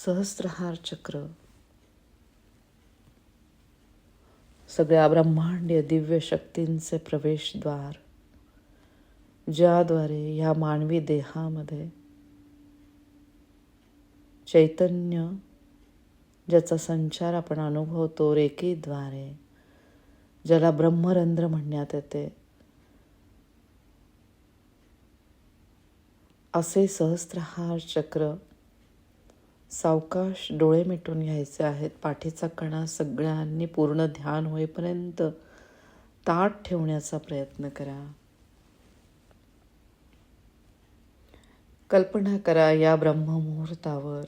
सहस्त्रहार चक्र सगळ्या ब्रह्मांडीय दिव्य शक्तींचे प्रवेशद्वार, ज्याद्वारे ह्या मानवी देहामध्ये चैतन्य ज्याचा संचार आपण अनुभवतो रेकीद्वारे, ज्याला ब्रह्मरंध्र म्हणण्यात येते, असे सहस्त्रहार चक्र सावकाश डोळे मिटून घ्यायचे आहेत. पाठीचा कणा सगळ्यांनी पूर्ण ध्यान होईपर्यंत ताठ ठेवण्याचा प्रयत्न करा. कल्पना करा या ब्रह्ममुहूर्तावर,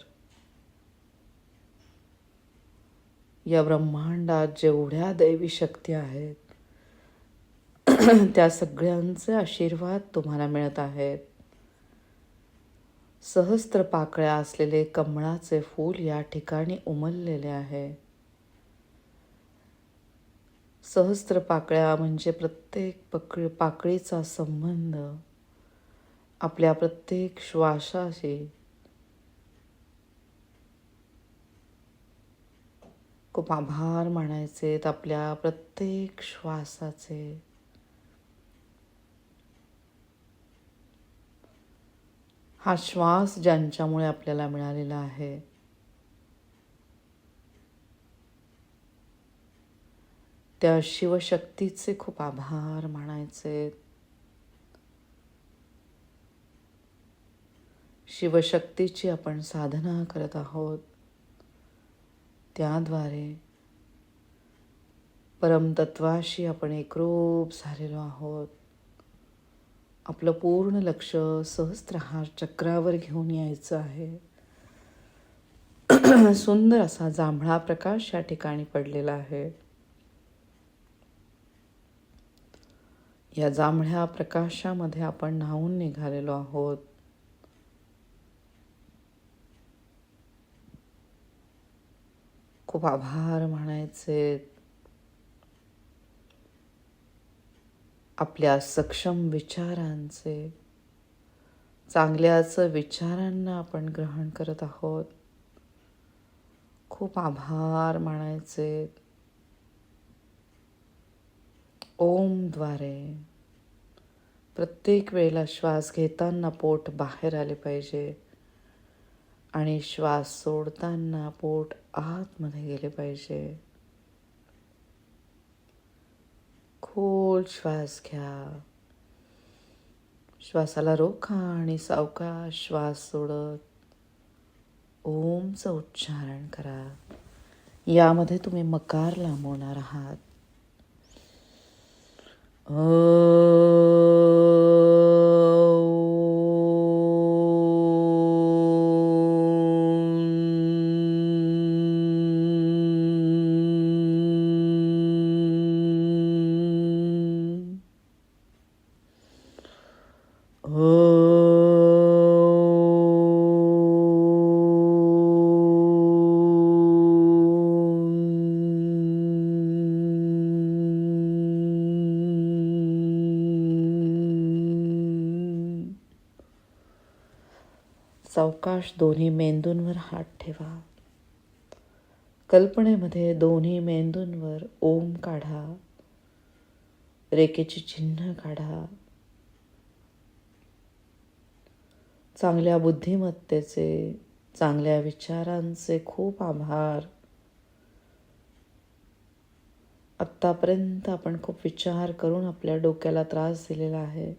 या ब्रह्मांडात जेवढ्या दैवी शक्ती आहेत त्या सगळ्यांचे आशीर्वाद तुम्हाला मिळत आहेत. सहस्त्र पाकळ्या असलेले कमळाचे फूल या ठिकाणी उमललेले आहे. सहस्त्र पाकळ्या म्हणजे प्रत्येक पाकळीचा संबंध आपल्या प्रत्येक श्वासाशी खूप आभार मानायचे आपल्या प्रत्येक श्वासाचे. हा श्वास ज्यांच्यामुळे आपल्याला मिळालेला आहे, त्या शिवशक्तीचे खूप आभार मानायचे. शिवशक्तीची आपण साधना करत आहोत. त्याद्वारे परमतत्वाशी आपण एकरूप झालेलो आहोत. आपलं पूर्ण लक्ष सहस्त्रहार चक्रावर घेऊन यायचं आहे. सुंदर असा जांभळा प्रकाश या ठिकाणी पडलेला आहे. या जांभळ्या प्रकाशामध्ये आपण न्हावून निघालेलो आहोत. खूप आभार मानायचे. आपल्या सक्षम विचारांचे, चांगल्याचं विचारांना आपण ग्रहण करत आहोत. खूप आभार मानायचे. ओमद्वारे प्रत्येक वेळेला श्वास घेताना पोट बाहेर आले पाहिजे आणि श्वास सोडताना पोट आतमध्ये गेले पाहिजे. खोल श्वास घ्या, श्वासाला रोखा आणि सावकाश श्वास सोडत ओमचं उच्चारण करा. यामध्ये तुम्ही मकार लांबवणार आहात. सावकाश दोन्ही मेंदूंवर हात ठेवा. कल्पनेमध्ये दोन्ही मेंदूंवर ओम काढा, रेखेचे चिन्ह काढा. चांगल्या बुद्धिमत्तेचे, चांगल्या विचारांचे खूप आभार. आत्तापर्यंत आपण खूप विचार करून आपल्या डोक्याला त्रास दिलेला आहे.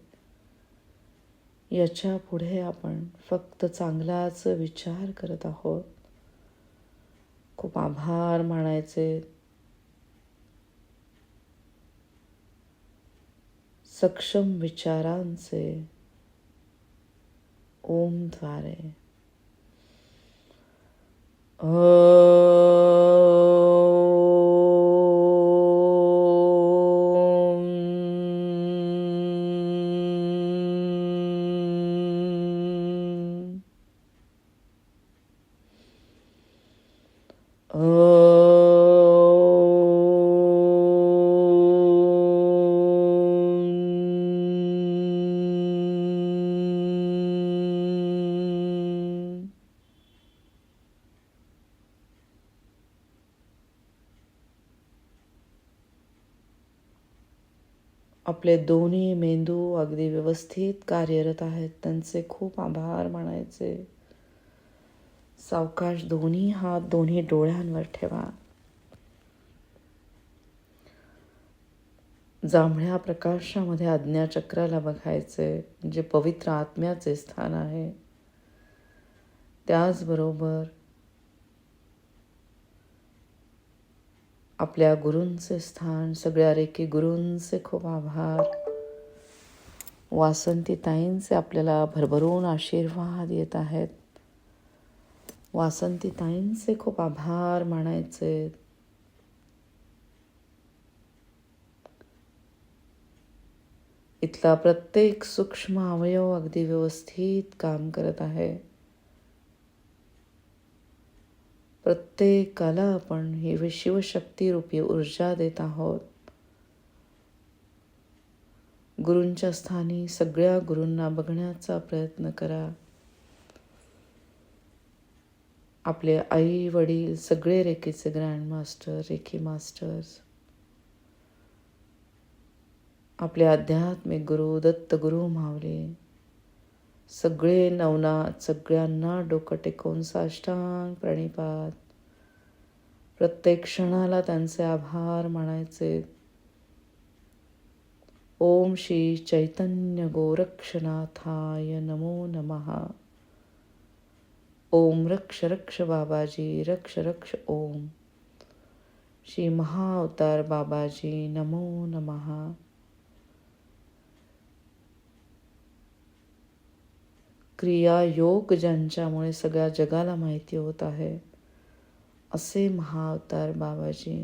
याच्या पुढे आपण फक्त चांगलाच विचार करत आहोत. खूप आभार मानायचे. सक्षम विचारांचे ओमद्वारे. आपले दोन्ही मेंदू अगदी व्यवस्थित कार्यरत आहेत, त्यांचे खूप आभार मानायचे. सावकाश दोन्ही हात दोन्ही डोळ्यांवर ठेवा. जांभळ्या प्रकाशामध्ये आज्ञाचक्राला बघायचे, जे पवित्र आत्म्याचे स्थान आहे. त्याचबरोबर आपल्या गुरूंचे स्थान, सगळ्या रेकी गुरूंचे खूप आभार. वासंतीताईंचे आपल्याला भरभरून आशीर्वाद येत आहेत. वासंतीताईंचे खूप आभार मानायचे. इथला प्रत्येक सूक्ष्म अवयव अगदी व्यवस्थित काम करत आहे. प्रत्येकाला आपण ही शिवशक्ती रूपी ऊर्जा देत आहोत. गुरूंच्या स्थानी सगळ्या गुरूंना बघण्याचा प्रयत्न करा. आपले आई वडील, सगळे रेकीचे ग्रँड मास्टर, रेकी मास्टर्स, आपले आध्यात्मिक गुरु, दत्तगुरु माऊली, सगळे नवनाथ, सगळ्यांना डोकं टेकवून साष्टांग प्रणिपात. प्रत्येक क्षणाला त्यांचे आभार मानायचे. ओम श्री चैतन्य गोरक्षनाथाय नमो नमः. ओम रक्ष रक्ष बाबाजी, रक्ष रक्ष ओम. श्री महाअवतार बाबाजी नमो नमः. क्रिया योग ज्यांच्यामुळे सगळ्या जगाला माहिती होत आहे, असे महाअवतार बाबाजी,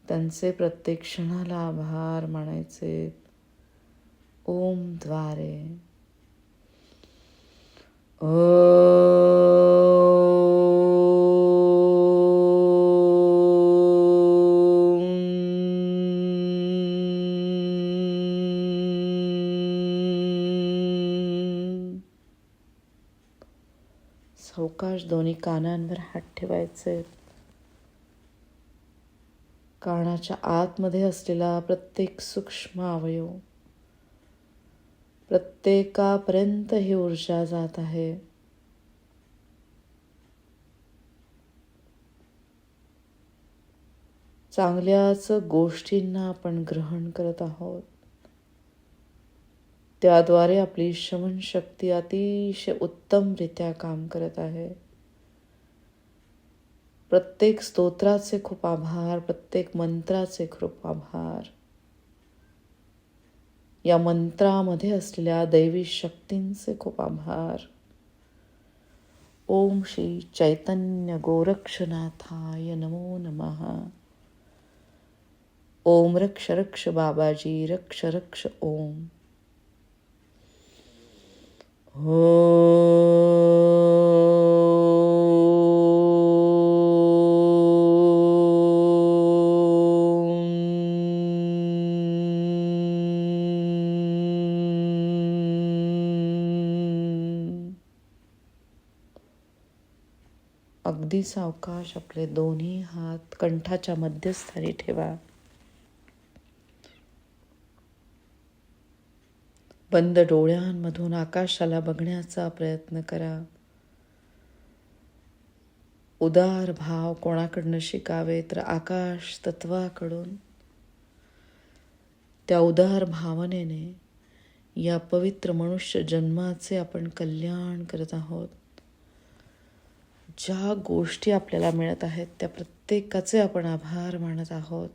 त्यांचे प्रत्येक क्षणाला आभार मानायचे. ओम द्वारे. सावकाश दोन्ही कानांवर हात ठेवायचे. कानाच्या आतमध्ये असलेला प्रत्येक सूक्ष्म अवयव, प्रत्येकापर्यंत ही ऊर्जा जात आहे. चांगल्याच गोष्टींना आपण ग्रहण करत आहोत. त्याद्वारे आपली श्रवण शक्ती अतिशय उत्तमरित्या काम करत आहे. प्रत्येक स्तोत्राचे खूप आभार, प्रत्येक मंत्राचे खूप आभार. या मंत्रामध्ये असलेल्या दैवी शक्तींचे खूप आभार. ओम श्री चैतन्य गोरक्षनाथाय नमो नमः. ओम रक्ष रक्ष बाबाजी, रक्ष रक्ष ओम. अगदी सावकाश आपले दोन्ही हात कंठाच्या मध्यस्थानी ठेवा. बंद डोळ्यांमधून आकाशाला बघण्याचा प्रयत्न करा. उदार भाव कोणाकडनं शिकावे तर आकाश तत्वाकडून. त्या उदार भावनेने या पवित्र मनुष्य जन्माचे आपण कल्याण करत आहोत. ज्या गोष्टी आपल्याला मिळत आहेत त्या प्रत्येकाचे आपण आभार मानत आहोत.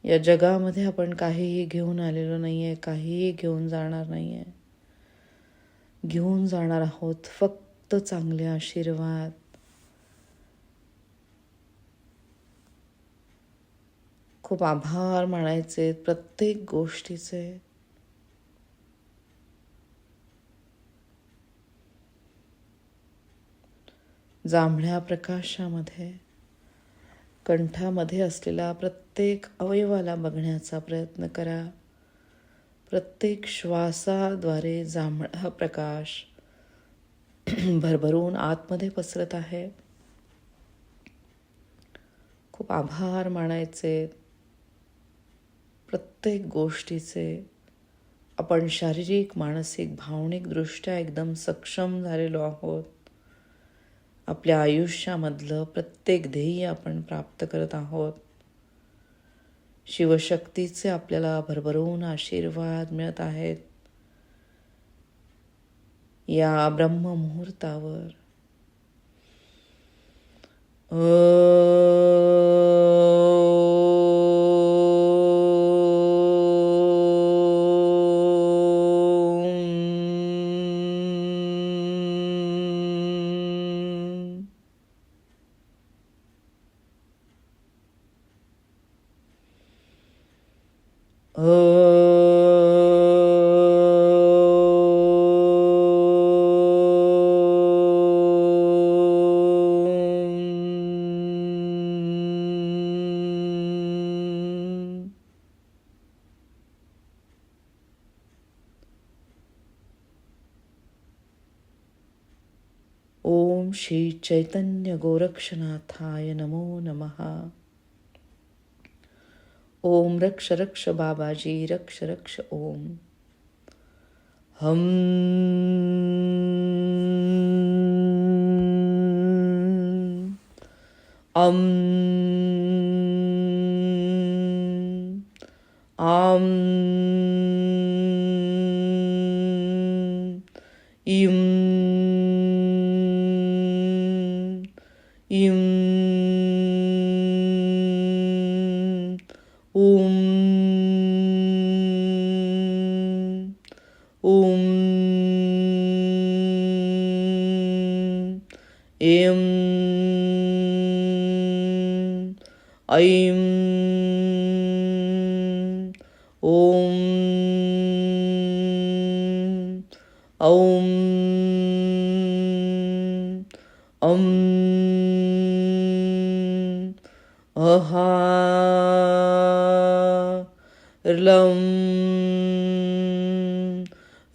या जगामध्ये आपण काहीही घेऊन आलेलो नाहीये, काहीही घेऊन जाणार नाहीये. घेऊन जाणार आहोत फक्त चांगले आशीर्वाद. खूप आभार मानायचे प्रत्येक गोष्टीचे. जांभळ्या प्रकाशामध्ये कंठामध्ये असलेला प्रत्येक अवयवाला बघण्याचा प्रयत्न करा. प्रत्येक श्वासाद्वारे जांभळा प्रकाश भरभरून आतमध्ये पसरत आहे. खूप आभार मानायचे प्रत्येक गोष्टीचे. आपण शारीरिक, मानसिक, भावनिकदृष्ट्या एकदम सक्षम झालेलो आहोत. आपल्या आयुष्यामधलं प्रत्येक ध्येय आपण प्राप्त करत आहोत. शिवशक्तीचे आपल्याला भरभरून आशीर्वाद मिळत आहेत. या ब्रह्ममुहूर्तावर ओम श्री चैतन्य गोरक्षनाथाय नमो नमः. ओम रक्ष रक्ष बाबाजी रक्ष रक्ष ओम. हम अम आम इम इम ओम ओम एम ऐम ओम औम अम अहा लं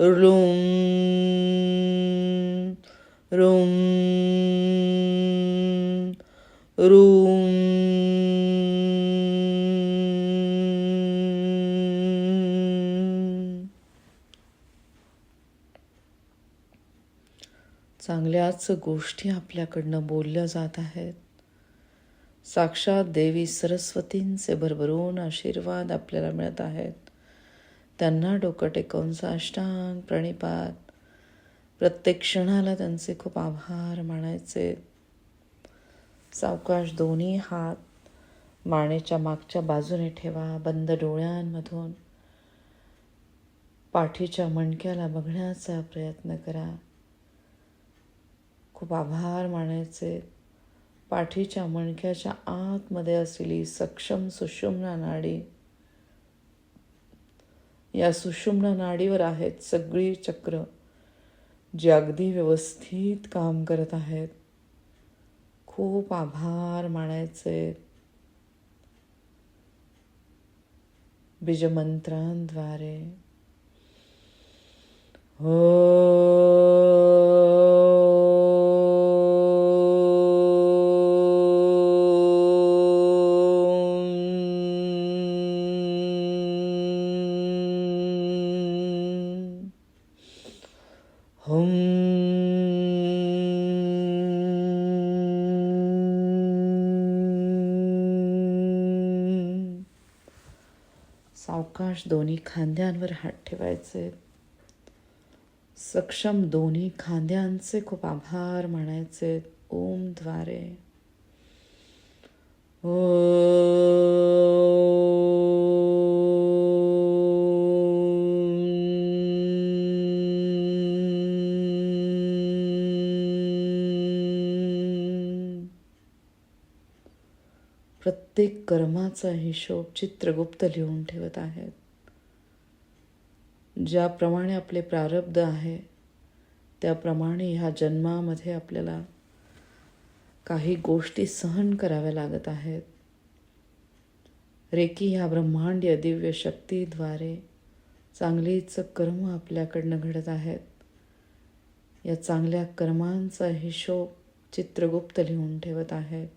ऋं ऋं ऋं चांगल्याच गोष्टी आपल्याकडनं बोलल्या जात आहेत. साक्षात देवी सरस्वतींचे भरभरून आशीर्वाद आपल्याला मिळत आहेत. त्यांना डोकं टेकवून साष्टांग प्रणिपात. प्रत्येक क्षणाला त्यांचे खूप आभार मानायचे. सावकाश दोन्ही हात मानेच्या मागच्या बाजूने ठेवा. बंद डोळ्यांमधून पाठीच्या मणक्याला बघण्याचा प्रयत्न करा. खूप आभार मानायचे. पाठीच्या मणक्याच्या आतमध्ये असलेली सक्षम सुषुम्ना नाडी, या सुषुम्ना नाडीवर आहेत सगळी चक्र जे अगदी व्यवस्थित काम करत आहेत. खूप आभार मानायचे. बीजमंत्रांद्वारे सावकाश दोन्ही खांद्यांवर हात ठेवायचे. सक्षम दोन्ही खांद्यांचे खूप आभार मानायचे. ओम द्वारे प्रत्येक कर्माचा हिशोब चित्रगुप्त लिहून ठेवत आहेत. ज्याप्रमाणे आपले प्रारब्ध आहे त्याप्रमाणे ह्या जन्मामध्ये आपल्याला काही गोष्टी सहन कराव्या लागत आहेत. रेकी ह्या ब्रह्मांडीय दिव्य शक्तीद्वारे चांगलीच कर्म आपल्याकडनं घडत आहेत. या चांगल्या कर्मांचा हिशोब चित्रगुप्त लिहून ठेवत आहेत.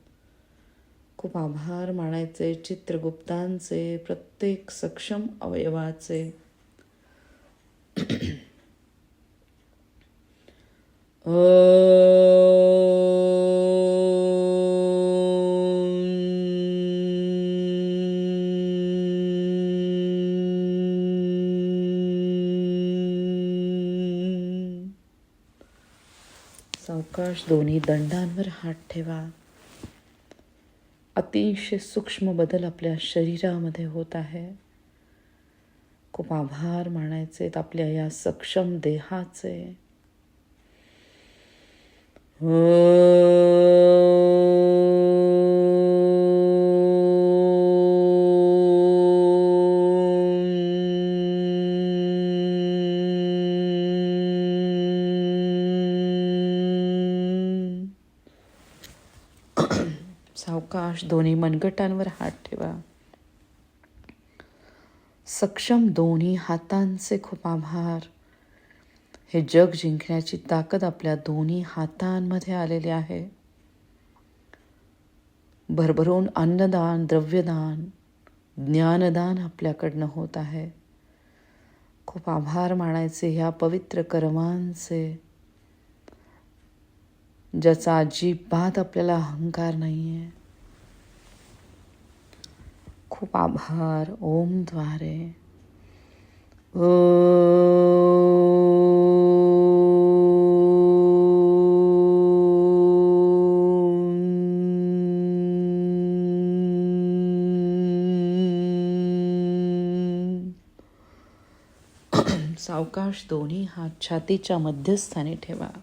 खूप आभार मानायचे चित्रगुप्तांचे, प्रत्येक सक्षम अवयवाचे. सावकाश दोन्ही दंडांवर हात ठेवा. अतिशय सूक्ष्म बदल आपल्या शरीरामध्ये होत आहे. खूप आभार मानायचे आपल्या या सक्षम देहाचे. सावकाश दोन्ही मनगटांवर हात ठेवा. सक्षम दोन्ही हातांचे खूप आभार. हे जग जिंकण्याची ताकद आपल्या दोन्ही हातांमध्ये आलेली आहे. भरभरून अन्नदान, द्रव्यदान, ज्ञानदान आपल्याकडनं होत आहे. खूप आभार मानायचे ह्या पवित्र कर्मांचे, ज्याचा अजिबात आपल्याला अहंकार नाही आहे. खूप आभार. ओम द्वारे सावकाश दोन्ही हात छातीच्या मध्यस्थानी ठेवा.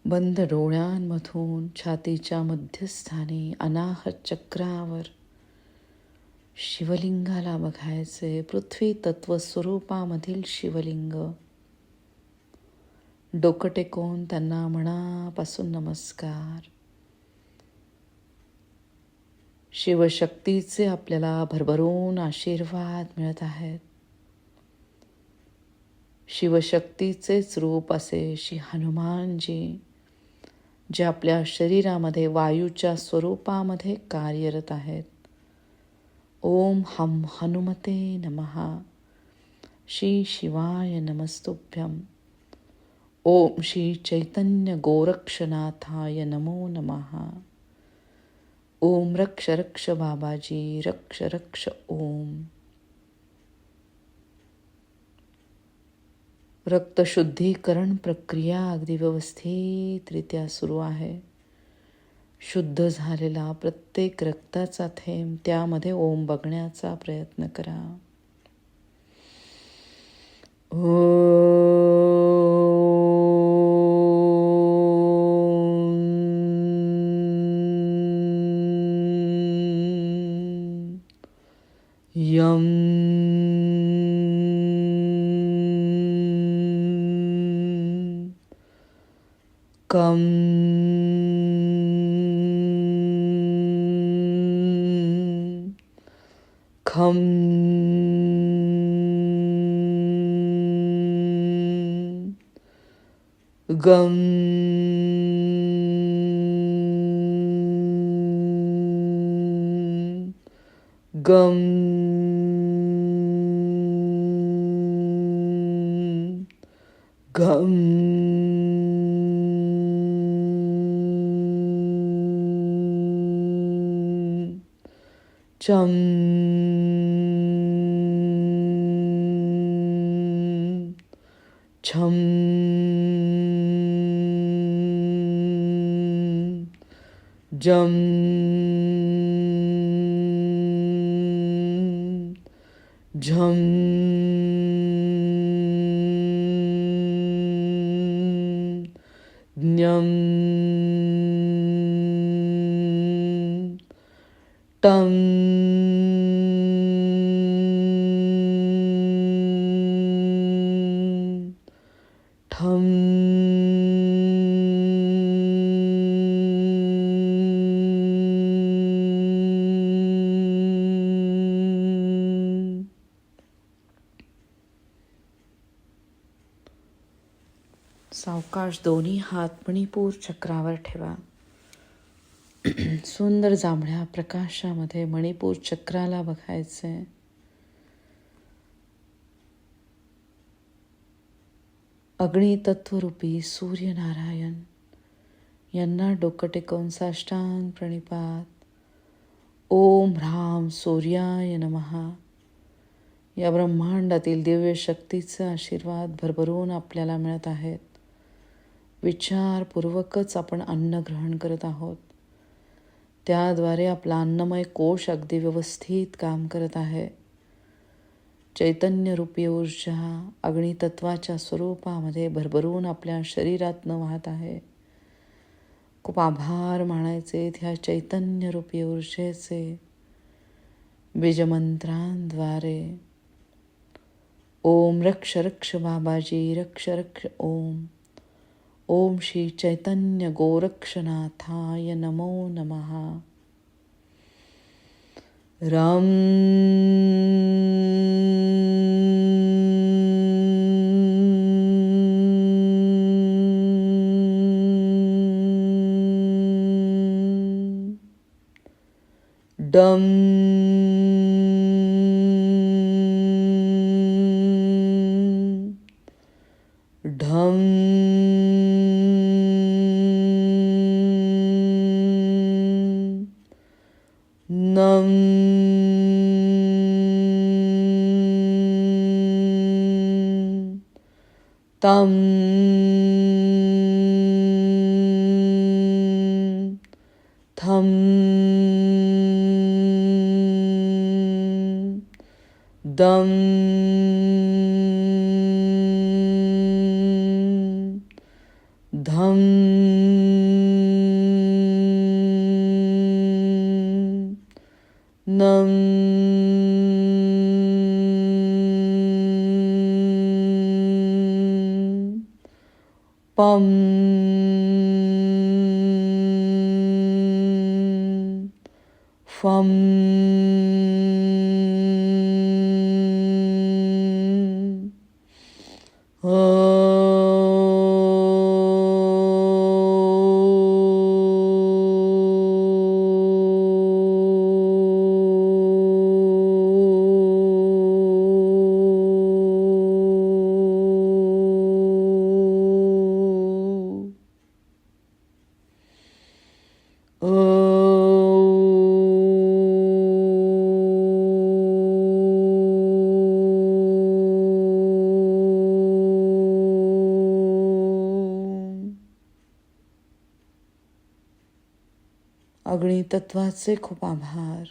बंद डोळ्यांमधून छातीच्या मध्यस्थानी अनाहत चक्रावर शिवलिंगाला बघायचे. पृथ्वी तत्व स्वरूपामधील शिवलिंग. डोकं टेकवून त्यांना मनापासून नमस्कार. शिवशक्तीचे आपल्याला भरभरून आशीर्वाद मिळत आहेत. शिवशक्तीचेच रूप असे श्री हनुमानजी, जे आपल्या शरीरामध्ये वायूच्या स्वरूपामध्ये कार्यरत आहेत. ओम हम हनुमते नमः. श्री शिवाय नमस्तुभ्यं. ओम श्री चैतन्य गोरक्षनाथाय नमो नमः. ओम रक्ष रक्ष बाबाजी, रक्ष रक्ष. ओम. रक्तशुद्धीकरण प्रक्रिया अगदी व्यवस्थितरित्या सुरू आहे. शुद्ध झालेला प्रत्येक रक्ताचा थेंब त्यामध्ये ओम बघण्याचा प्रयत्न करा. यम कम खम गम गम गम chum chum jum jum nyam tam tham सावकाश दोन्ही हात मणिपूर चक्रावर ठेवा. सुंदर जांभळ्या प्रकाशामध्ये मणिपूर चक्राला बघायचंय. अग्नितत्वरूपी सूर्यनारायण यांना डोकं टेकवून साष्टांग प्रणिपात. ओम ह्राम सूर्याय नमः. या ब्रह्मांडातील दिव्य शक्तीचे आशीर्वाद भरभरून आपल्याला मिळत आहेत. विचारपूर्वकच आपण अन्न ग्रहण करत आहोत. त्याद्वारे आपला अन्नमय कोश अगदी व्यवस्थित काम करत आहे. चैतन्यरूपी ऊर्जा अग्नितत्वाच्या स्वरूपामध्ये भरभरून आपल्या शरीरातनं वाहत आहे. खूप आभार मानायचे ह्या चैतन्यरूपी ऊर्जेचे. बीजमंत्रांद्वारे ओम रक्ष रक्ष बाबाजी रक्ष रक्ष ओम. ओम श्री चैतन्य गोरक्षनाथाय नमो नमः. राम डम ढम नम तम थम दम धम नम पम फम अग्नितत्वाचे खूप आभार.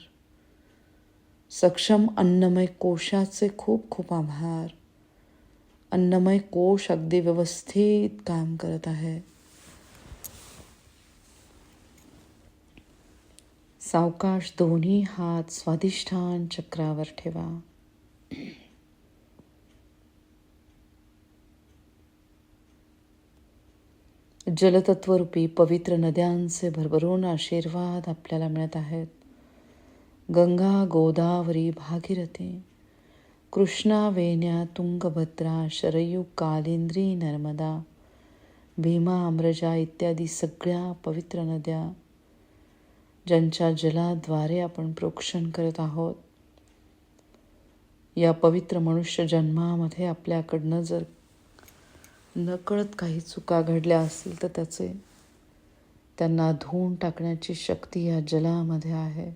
सक्षम अन्नमय कोशाचे खूप खूप आभार. अन्नमय कोश अगदी व्यवस्थित काम करत आहे. सावकाश दोन्ही हात स्वाधिष्ठान चक्रावर ठेवा. जलतत्वरूपी पवित्र नद्यांचे भरभरून आशीर्वाद आपल्याला मिळत आहेत. गंगा, गोदावरी, भागीरथी, कृष्णा, वेण्या, तुंगभद्रा, शरयू, कालिंद्री, नर्मदा, भीमा, अमृजा इत्यादी सगळ्या पवित्र नद्या ज्यांच्या जलाद्वारे आपण प्रोक्षण करत आहोत. या पवित्र मनुष्य जन्मामध्ये आपल्याकडनं जर नकळत काही चुका घडल्या असतील तर त्यांना धुवून टाकण्याची शक्ती या जलामध्ये आहे.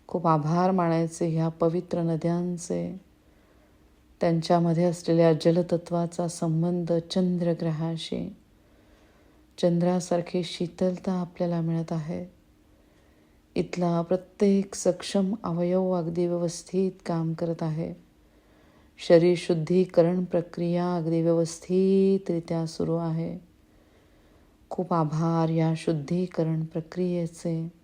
खूप आभार मानायचे ह्या पवित्र नद्यांचे. त्यांच्यामध्ये असलेल्या जलतत्वाचा संबंध चंद्रग्रहाशी. चंद्रासारखी शीतलता आपल्याला मिळत आहे. इथला प्रत्येक सक्षम अवयव अगदी व्यवस्थित काम करत आहे. शरीर शुद्धीकरण प्रक्रिया अगदी व्यवस्थितरित्या सुरू आहे. खूप आभार या शुद्धीकरण प्रक्रियेचे.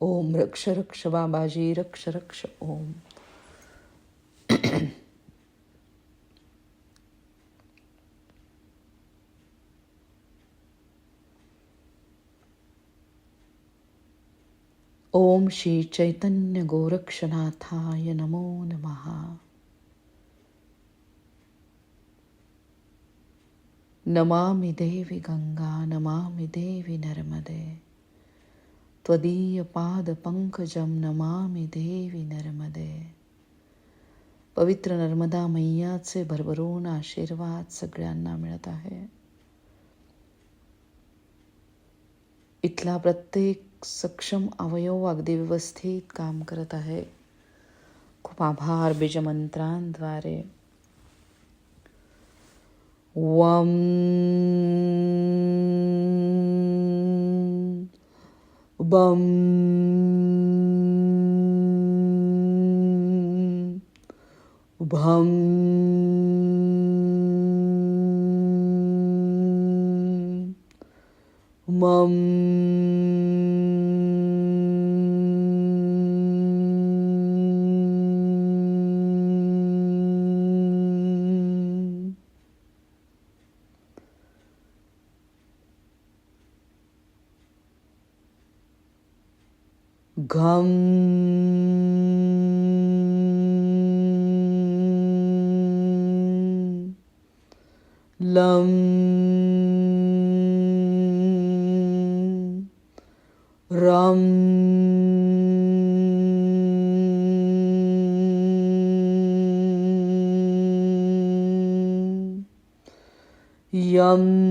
ओम रक्ष रक्ष बाबाजी रक्ष रक्ष ओम. ओम श्री चैतन्य गोरक्षनाथाय नमो नमः. नमामि देवी गंगा नमामि देवी नर्मदे त्वदीय पाद पंकजम नमामि देवी नर्मदे. पवित्र नर्मदा मैयाचे भरभरून आशीर्वाद सगळ्यांना मिळत आहे. इथला प्रत्येक सक्षम अवयव अगदी व्यवस्थित काम करत आहे. खूप आभार. बीजमंत्रांद्वारे वम बम भम मम घम लं रं यं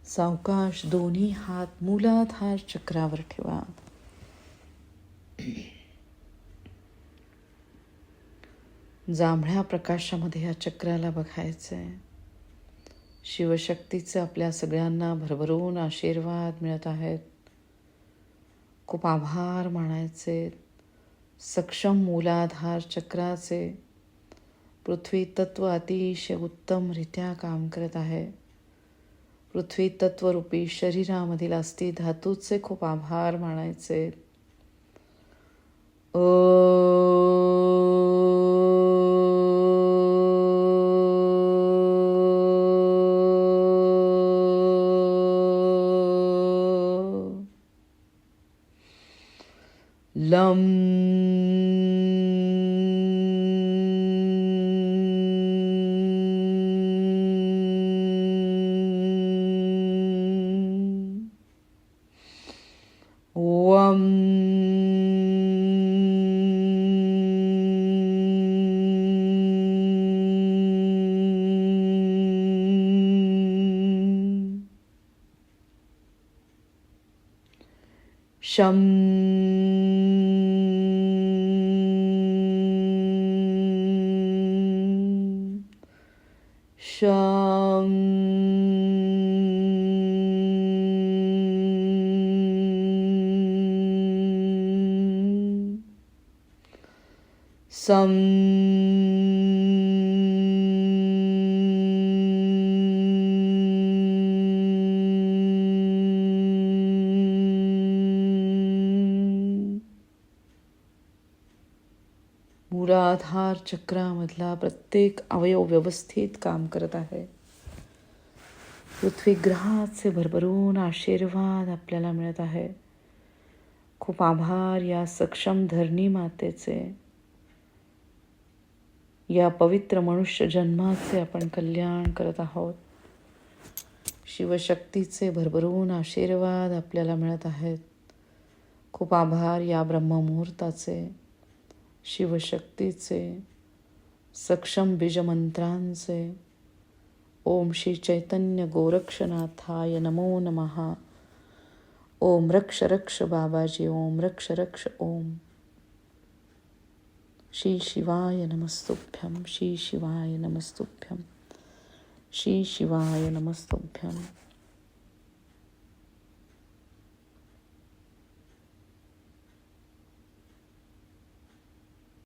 सावकाश दोन्ही हात मूलाधार चक्रावर ठेवा. जांभळ्या प्रकाशामध्ये या चक्राला बघायचंय. शिवशक्तीचे आपल्या सगळ्यांना भरभरून आशीर्वाद मिळत आहेत. खूप आभार मानायचे. सक्षम मूलाधार चक्राचे पृथ्वी तत्व अतिशय उत्तमरित्या काम करत आहे. पृथ्वी तत्वरूपी शरीरामधील अस्थि धातूचे खूप आभार मानायचे. लं वं शं शं सं मूलाधार चक्रामधला प्रत्येक अवयव व्यवस्थित काम करत आहे. पृथ्वी ग्रहाचे भरभरून आशीर्वाद आपल्याला मिळत आहे. खूप आभार या सक्षम धरणी मातेचे. या पवित्र मनुष्य जन्माचे आपण कल्याण करत आहोत. शिवशक्तीचे भरभरून आशीर्वाद आपल्याला मिळत आहेत. खूप आभार या ब्रह्ममुहूर्ताचे, शिवशक्तीचे, सक्षम बीजमंत्रांचे. ओम श्री चैतन्य गोरक्षनाथाय नमो नमः. ओम रक्ष रक्ष बाबाजी. ओम रक्ष रक्ष. ओम श्री शिवाय नमस्तुभ्यं. श्री शिवाय नमस्तुभ्यं. श्री शिवाय नमस्तुभ्यं.